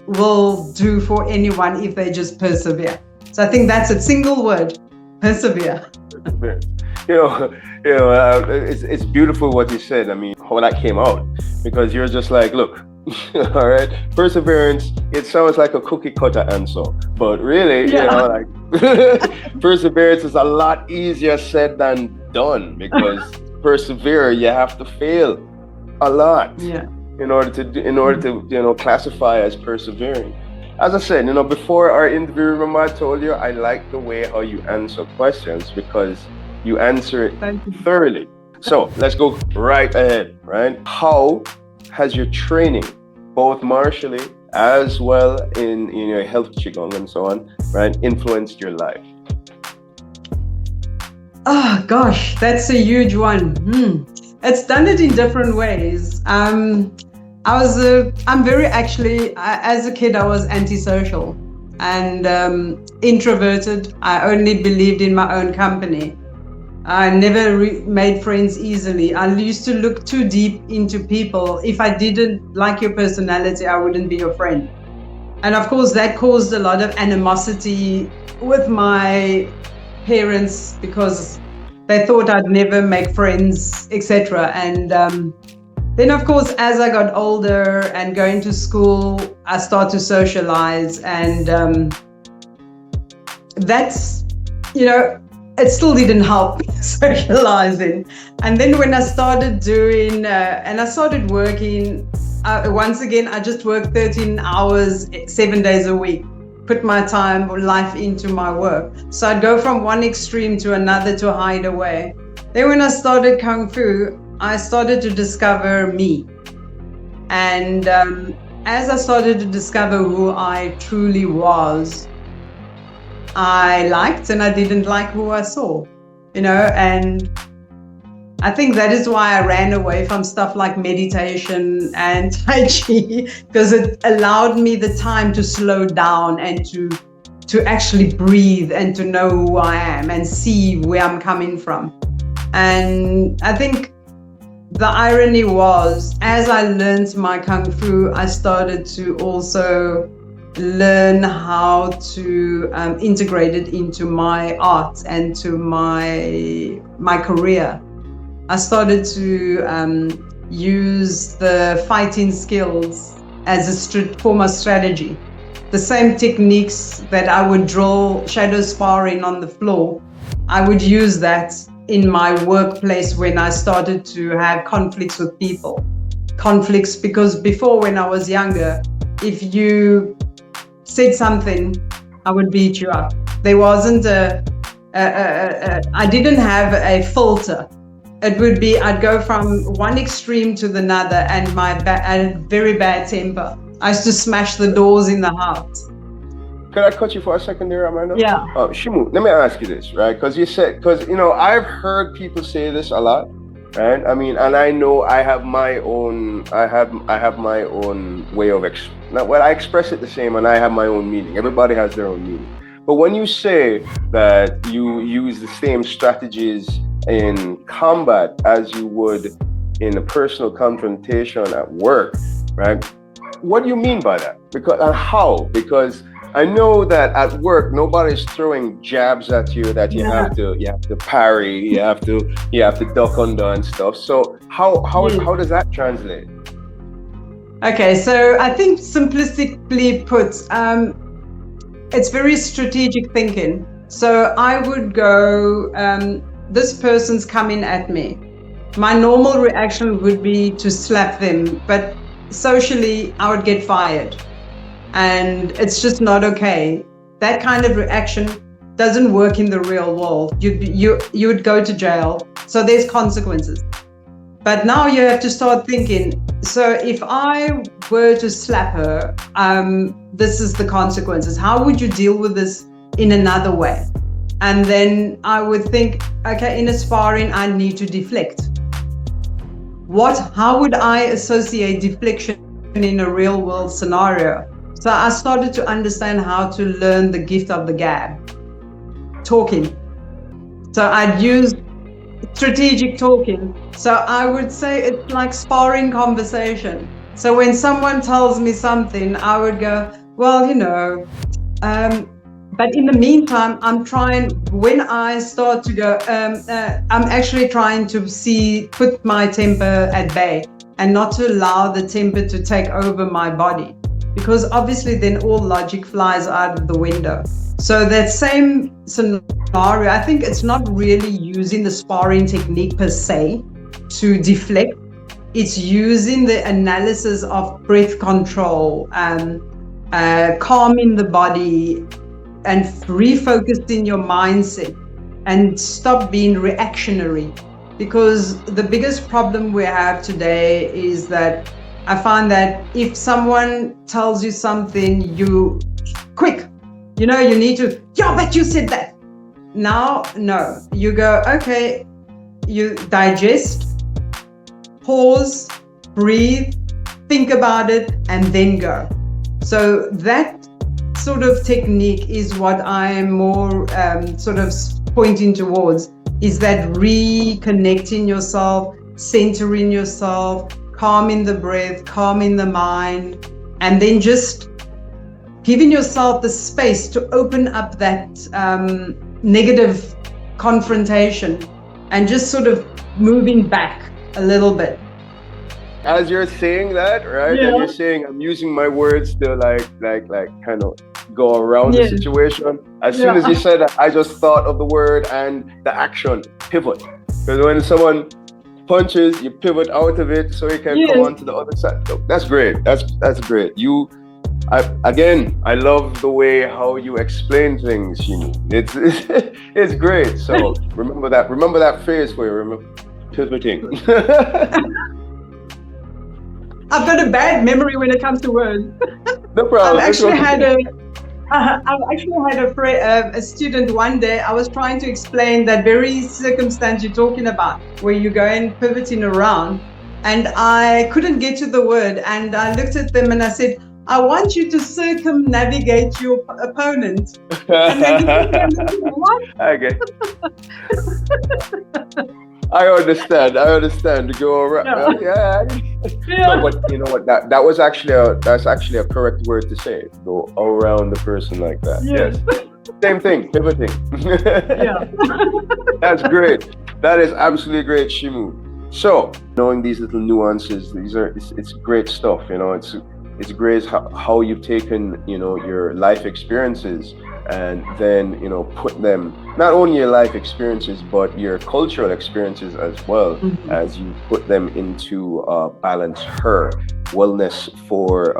will do for anyone if they just persevere. So I think that's a single word: persevere. It's beautiful what you said. I mean, how that came out, because you're just like, look, all right, perseverance, it sounds like a cookie cutter answer, but really, like perseverance is a lot easier said than done, because persevere, you have to fail a lot in order to classify as persevering. As I said, before our interview, remember I told you I like the way how you answer questions, because you answer it thoroughly. So let's go right ahead, right? How has your training, both martially as well in your health Qigong and so on, right, influenced your life? Oh gosh, that's a huge one. It's done it in different ways. As a kid, I was antisocial and introverted. I only believed in my own company. I never made friends easily. I used to look too deep into people. If I didn't like your personality, I wouldn't be your friend. And of course, that caused a lot of animosity with my parents, because they thought I'd never make friends, etc. And then, of course, as I got older and going to school, I started to socialize, and that's, it still didn't help socializing. And then when I started doing, and I started working, once again, I just worked 13 hours, 7 days a week, put my time or life into my work. So I'd go from one extreme to another to hide away. Then when I started Kung Fu, I started to discover me. And as I started to discover who I truly was, I liked and I didn't like who I saw, and I think that is why I ran away from stuff like meditation and Tai Chi, because it allowed me the time to slow down and to actually breathe and to know who I am and see where I'm coming from. And I think the irony was, as I learned my Kung Fu, I started to also learn how to integrate it into my art and to my career. I started to use the fighting skills as a form of strategy. The same techniques that I would drill shadow sparring on the floor, I would use that in my workplace when I started to have conflicts with people. Conflicts because before, when I was younger, if you said something, I would beat you up. There wasn't I didn't have a filter. It would be, I'd go from one extreme to the other, and I had very bad temper. I used to smash the doors in the house. Could I cut you for a second there, Amanda? Yeah. Shimu, let me ask you this, right? Because I've heard people say this a lot, right? I mean, and I know I have my own, I have my own way of I express it the same, and I have my own meaning. Everybody has their own meaning. But when you say that you use the same strategies in combat as you would in a personal confrontation at work, right? What do you mean by that? Because and how? Because I know that at work nobody's throwing jabs at you that you have to parry, you have to duck under and stuff. So how does that translate? Okay, so I think simplistically put, it's very strategic thinking. So I would go, this person's coming at me. My normal reaction would be to slap them, but socially I would get fired. And it's just not okay. That kind of reaction doesn't work in the real world. You would go to jail. So there's consequences. But now you have to start thinking, so if I were to slap her, this is the consequences. How would you deal with this in another way? And then I would think, okay, in a sparring, I need to deflect. How would I associate deflection in a real world scenario? So I started to understand how to learn the gift of the gab, talking. So I'd use strategic talking. So I would say it's like sparring conversation. So when someone tells me something, I would go, well, but in the meantime, when I start to go, I'm actually trying to put my temper at bay and not to allow the temper to take over my body. Because obviously then all logic flies out of the window. So that same scenario, I think it's not really using the sparring technique per se to deflect. It's using the analysis of breath control, calming the body, and refocusing your mindset and stop being reactionary. Because the biggest problem we have today is that I find that if someone tells you something, you need to, but you said that. Now, no, you go, okay, you digest, pause, breathe, think about it, and then go. So that sort of technique is what I am more sort of pointing towards, is that reconnecting yourself, centering yourself, calming the breath, calming the mind, and then just giving yourself the space to open up that negative confrontation and just sort of moving back a little bit. As you're saying that, right? Yeah. And you're saying I'm using my words to like kind of go around the situation. As soon as you said that, I just thought of the word and the action, pivot. Because when someone punches, you pivot out of it so you can come on to the other side. So that's great. That's great. I love the way how you explain things. It's great. So remember that phrase for you. Remember pivoting. I've got a bad memory when it comes to words. No problem. I've actually had a student one day. I was trying to explain that very circumstance you're talking about, where you're going pivoting around, and I couldn't get to the word. And I looked at them and I said, I want you to circumnavigate your opponent. And they looked at me and said, what? Okay. I understand. To go around. Yeah. No, but you know what? That's actually a correct word to say. Go around the person like that. Yes. Same thing. Pivoting. Yeah. That's great. That is absolutely great, Shimu. So knowing these little nuances, it's great stuff. It's great how you've taken your life experiences and then put them, not only your life experiences but your cultural experiences as well, as you put them into BalanceHER wellness for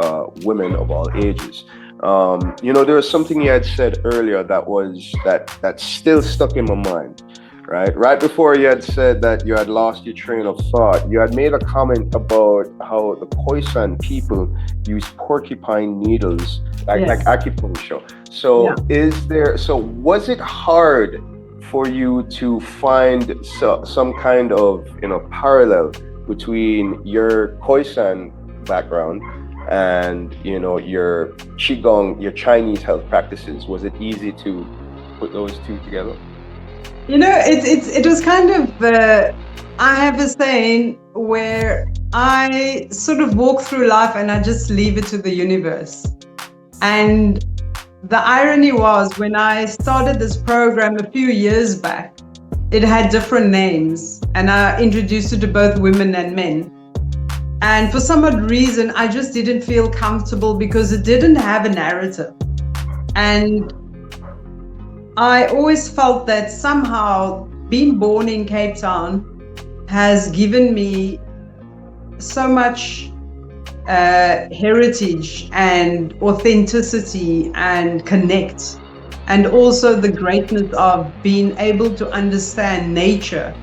women of all ages. There was something you had said earlier that still stuck in my mind. Right before you had said that you had lost your train of thought, you had made a comment about how the Khoisan people use porcupine needles like acupuncture. So was it hard for you to find some kind of, parallel between your Khoisan background and, your Qigong, your Chinese health practices? Was it easy to put those two together? It was kind of, I have a saying where I sort of walk through life and I just leave it to the universe. And the irony was, when I started this program a few years back, it had different names and I introduced it to both women and men. And for some odd reason, I just didn't feel comfortable because it didn't have a narrative. And I always felt that somehow being born in Cape Town has given me so much heritage and authenticity and connect, and also the greatness of being able to understand nature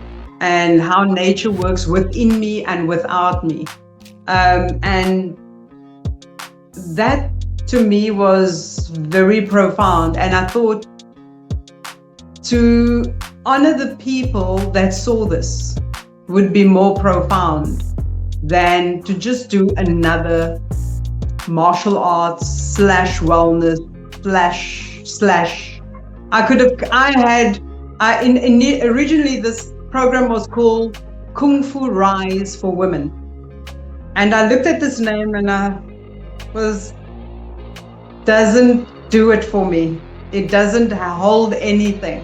and how nature works within me and without me. And that to me was very profound. And I thought, to honor the people that saw this would be more profound than to just do another martial arts / wellness / originally this program was called Kung Fu Rise for Women. And I looked at this name and doesn't do it for me. It doesn't hold anything.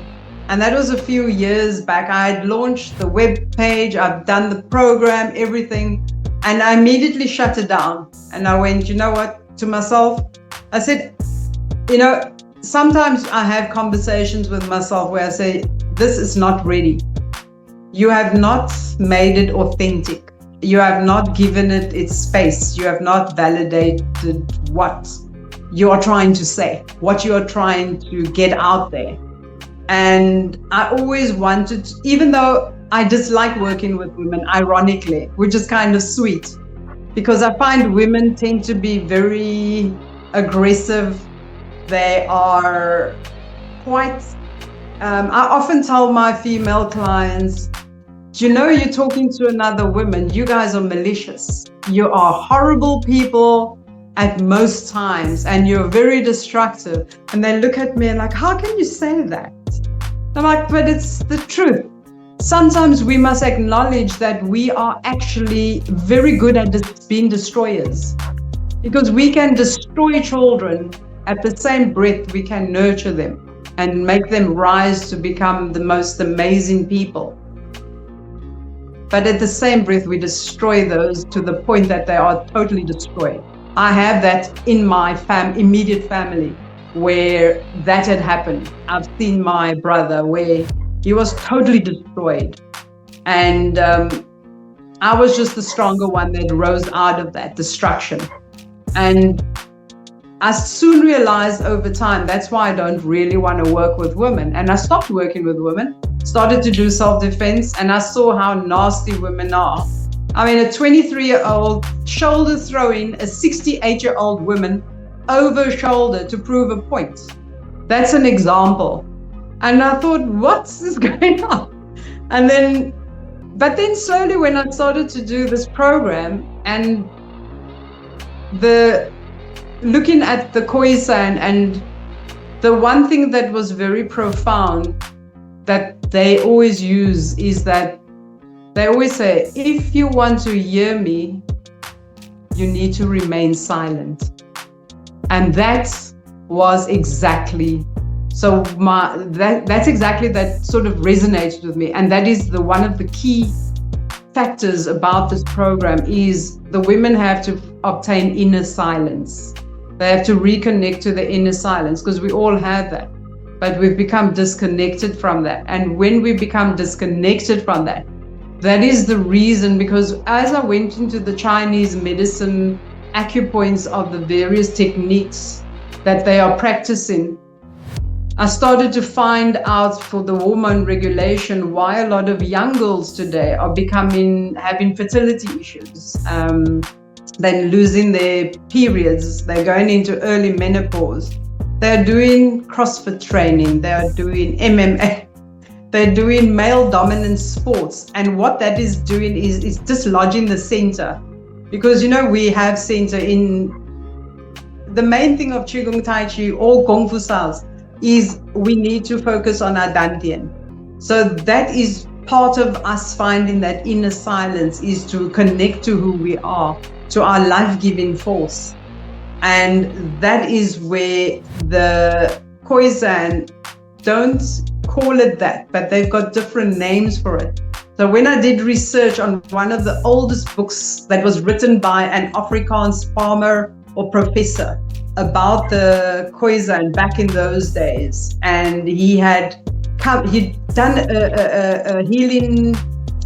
And that was a few years back. I had launched the web page, I've done the program, everything, and I immediately shut it down. And I went, you know what, to myself, I said, sometimes I have conversations with myself where I say, this is not ready. You have not made it authentic. You have not given it its space. You have not validated what you are trying to say, what you are trying to get out there. And I always wanted, even though I dislike working with women, ironically, which is kind of sweet, because I find women tend to be very aggressive. They are quite, I often tell my female clients, you're talking to another woman, you guys are malicious. You are horrible people at most times, and you're very destructive. And they look at me and like, how can you say that? I'm like, but it's the truth. Sometimes we must acknowledge that we are actually very good at being destroyers, because we can destroy children. At the same breath, we can nurture them and make them rise to become the most amazing people. But at the same breath, we destroy those to the point that they are totally destroyed. I have that in my immediate family, where that had happened. I've seen my brother where he was totally destroyed. And I was just the stronger one that rose out of that destruction. And I soon realized over time, that's why I don't really want to work with women. And I stopped working with women, started to do self-defense, and I saw how nasty women are. I mean, a 23-year-old shoulder throwing a 68-year-old woman over shoulder to prove a point. That's an example. And I thought, what's going on? But then slowly when I started to do this program and looking at the Khoisan, and the one thing that was very profound that they always use is that they always say, if you want to hear me, you need to remain silent. And that was exactly, that's exactly that sort of resonated with me. And that is one of the key factors about this program is the women have to obtain inner silence. They have to reconnect to the inner silence, because we all have that, but we've become disconnected from that. And when we become disconnected from that, that is the reason, because as I went into the Chinese medicine acupoints of the various techniques that they are practicing, I started to find out for the hormone regulation why a lot of young girls today are having fertility issues. They're losing their periods, they're going into early menopause. They're doing CrossFit training, they're doing MMA. They're doing male dominant sports. And what that is doing is dislodging the center. Because, we have center in the main thing of Qigong, Tai Chi, or Kung Fu styles is we need to focus on our Dantian. So that is part of us finding that inner silence, is to connect to who we are, to our life-giving force. And that is where the Khoisan don't call it that, but they've got different names for it. So when I did research on one of the oldest books that was written by an Afrikaans farmer or professor about the Khoisan back in those days, and he'd done a healing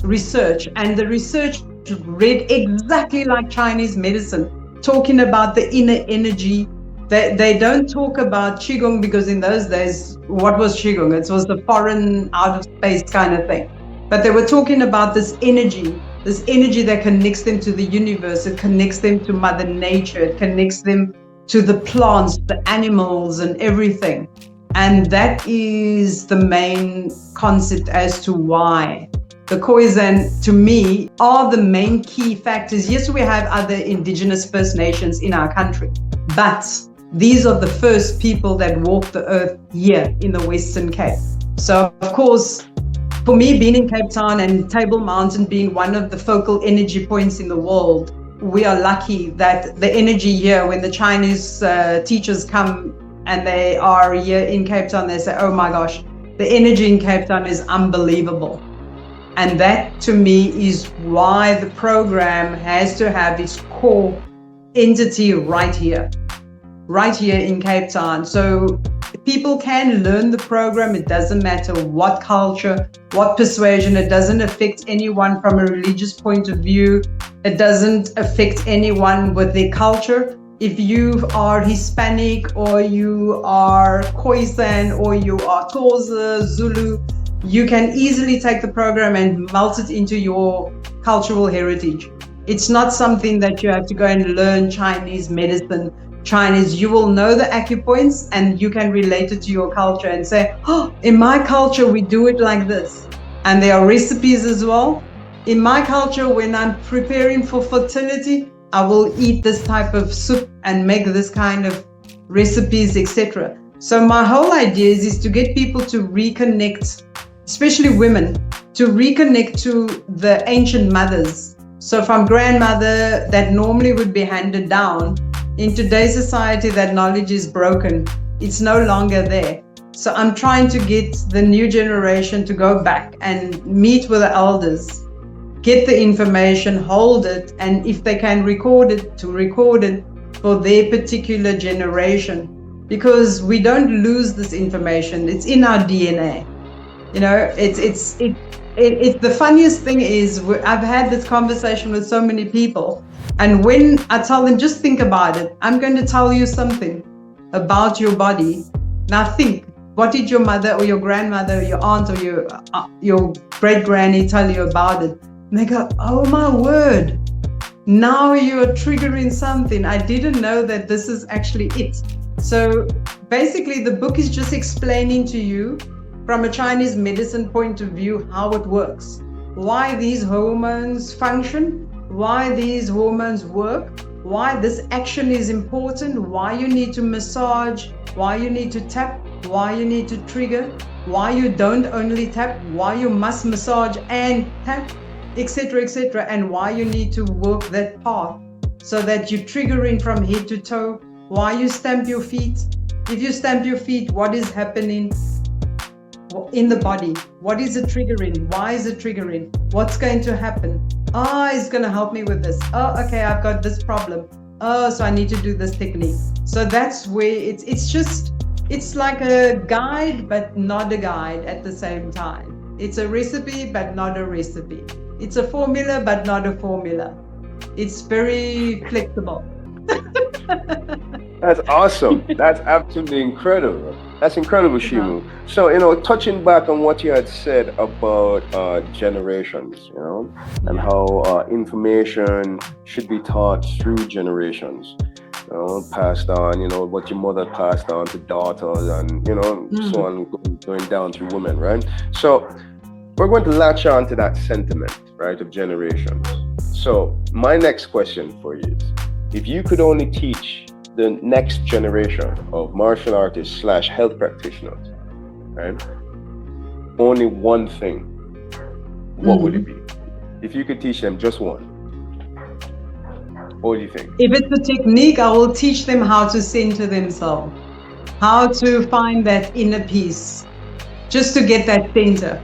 research, and the research read exactly like Chinese medicine, talking about the inner energy. They don't talk about Qigong, because in those days, what was Qigong? It was the foreign, out of space kind of thing. But they were talking about this energy that connects them to the universe. It connects them to Mother Nature. It connects them to the plants, the animals, and everything. And that is the main concept as to why the Khoisan, to me, are the main key factors. Yes, we have other indigenous First Nations in our country, but these are the first people that walked the earth here in the Western Cape. So, of course, for me, being in Cape Town and Table Mountain being one of the focal energy points in the world, we are lucky that the energy here, when the Chinese teachers come and they are here in Cape Town, they say, oh my gosh, the energy in Cape Town is unbelievable. And that, to me, is why the program has to have its core entity right here in Cape Town. So people can learn the program. It doesn't matter what culture, what persuasion. It doesn't affect anyone from a religious point of view. It doesn't affect anyone with their culture. If you are Hispanic, or you are Khoisan, or you are Xhosa, Zulu, you can easily take the program and melt it into your cultural heritage. It's not something that you have to go and learn Chinese medicine, Chinese. You will know the acupoints and you can relate it to your culture and say, oh, in my culture, we do it like this. And there are recipes as well. In my culture, when I'm preparing for fertility, I will eat this type of soup and make this kind of recipes, etc. So my whole idea is to get people to reconnect, especially women, to reconnect to the ancient mothers. So from grandmother, that normally would be handed down. In today's society, that knowledge is broken. It's no longer there. So I'm trying to get the new generation to go back and meet with the elders, get the information, hold it, and if they can record it, to record it for their particular generation. Because we don't lose this information. It's in our DNA. It's the funniest thing is, I've had this conversation with so many people, and when I tell them, just think about it, I'm going to tell you something about your body. Now think, what did your mother or your grandmother or your aunt or your great granny tell you about it? And they go, oh my word, now you're triggering something. I didn't know that this is actually it. So basically the book is just explaining to you from a Chinese medicine point of view how it works, why these hormones function, why these hormones work, why this action is important, why you need to massage, why you need to tap, why you need to trigger, why you don't only tap, why you must massage and tap, etc., and why you need to work that path so that you're triggering from head to toe, why you stamp your feet. If you stamp your feet, what is happening in the body? What is it triggering? Why is it triggering? What's going to happen? It's going to help me with this. Okay, I've got this problem. So I need to do this technique. So that's where it's like a guide, but not a guide at the same time. It's a recipe, but not a recipe. It's a formula, but not a formula. It's very flexible. That's awesome. That's absolutely incredible. That's incredible, Shimu. So, touching back on what you had said about generations, and how information should be taught through generations. passed on, what your mother passed on to daughters and, so on, going down through women, right? So we're going to latch on to that sentiment, right, of generations. So my next question for you is, if you could only teach the next generation of martial artists / health practitioners, right, only one thing, what would it be? If you could teach them just one, what do you think? If it's a technique, I will teach them how to center themselves, how to find that inner peace, just to get that center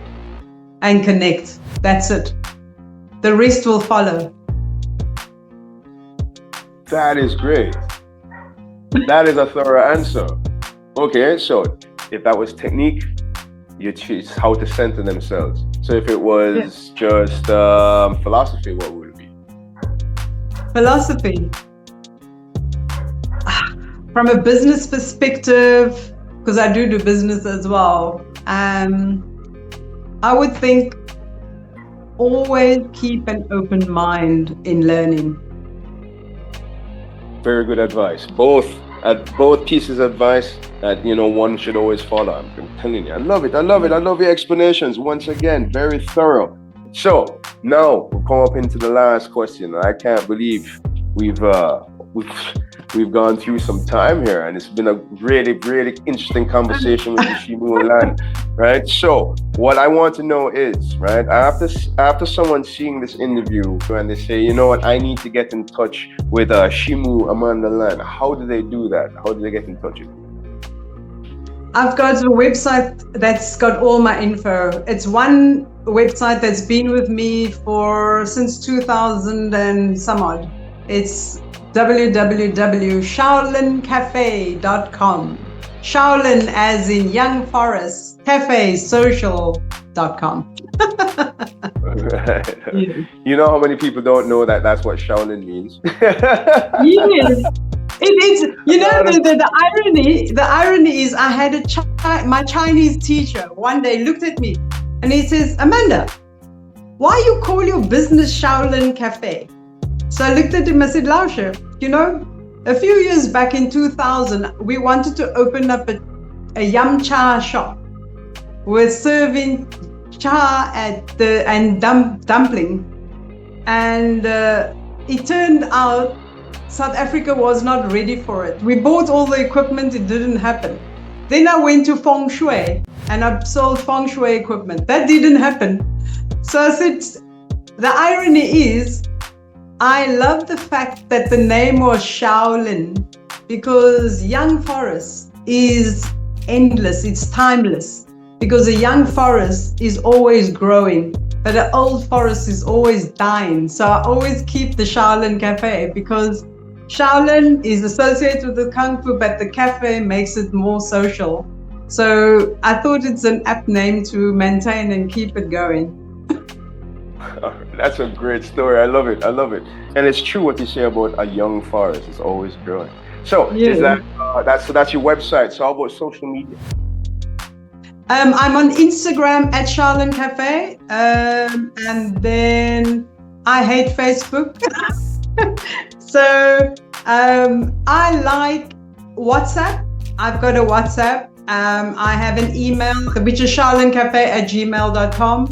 and connect. That's it. The rest will follow. That is great. That is a thorough answer. Okay, so if that was technique, you teach how to center themselves. So if it was just philosophy, what would it be? Philosophy. From a business perspective, because I do business as well, I would think always keep an open mind in learning. Very good advice. Both pieces of advice that one should always follow. I'm telling you, I love it. I love your explanations. Once again, very thorough. So now we'll come up into the last question. I can't believe we've gone through some time here, and it's been a really, really interesting conversation with the Shimu Land, right? So what I want to know is, right, after someone seeing this interview and they say, you know what, I need to get in touch with Shimu Amanda Land, how do they do that? How do they get in touch with you? I've got a website that's got all my info. It's one website that's been with me since 2000 and some odd. It's www.shaolincafe.com. Shaolin as in Young Forest, Cafe Social.com. You know how many people don't know that that's what Shaolin means? Yes. It's the irony is I had my Chinese teacher one day looked at me and he says, Amanda, why you call your business Shaolin Cafe? So I looked at him, I said, Lauscher, a few years back in 2000, we wanted to open up a yum cha shop. We're serving cha and dumpling. And it turned out South Africa was not ready for it. We bought all the equipment, it didn't happen. Then I went to Feng Shui and I sold Feng Shui equipment. That didn't happen. So I said, the irony is, I love the fact that the name was Shaolin because young forest is endless, it's timeless. Because a young forest is always growing, but an old forest is always dying. So I always keep the Shaolin Cafe because Shaolin is associated with the Kung Fu, but the cafe makes it more social. So I thought it's an apt name to maintain and keep it going. That's a great story. I love it. And it's true what you say about a young forest. It's always growing. So is that's your website. So how about social media? I'm on Instagram at Shaolin Cafe. And then I hate Facebook. So I like WhatsApp. I've got a WhatsApp. I have an email, which is shaolincafe@gmail.com.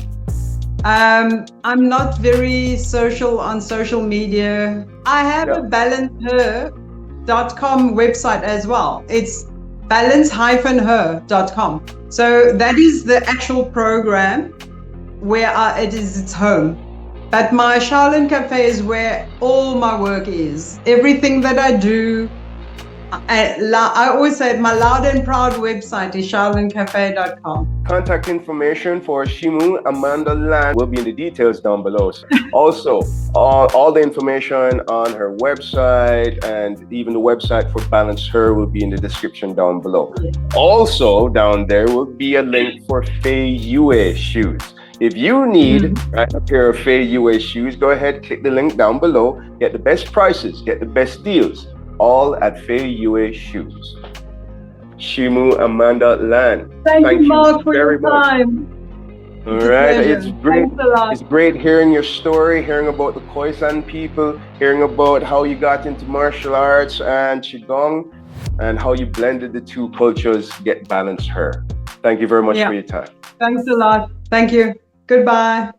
I'm not very social on social media. I have a BalanceHER.com website as well. It's balance-her.com. So that is the actual program where it's home. But my Shaolin Cafe is where all my work is. Everything that I do, I always say my loud and proud website is shaolincafe.com. Contact information for Shimu Amanda Land will be in the details down below. Also, all the information on her website and even the website for BalanceHER will be in the description down below. Also, down there will be a link for Fei Yue shoes. If you need a pair of Fei Yue shoes, go ahead, click the link down below, get the best prices, get the best deals, all at Fei Yue shoes. Shimu Amanda Land. Thank you, Mark, for your time. All It's a right, pleasure. it's great. Thanks a lot. It's great hearing your story, hearing about the Khoisan people, hearing about how you got into martial arts and Qigong, and how you blended the two cultures to get BalanceHER. Thank you very much for your time. Thanks a lot. Thank you. Goodbye.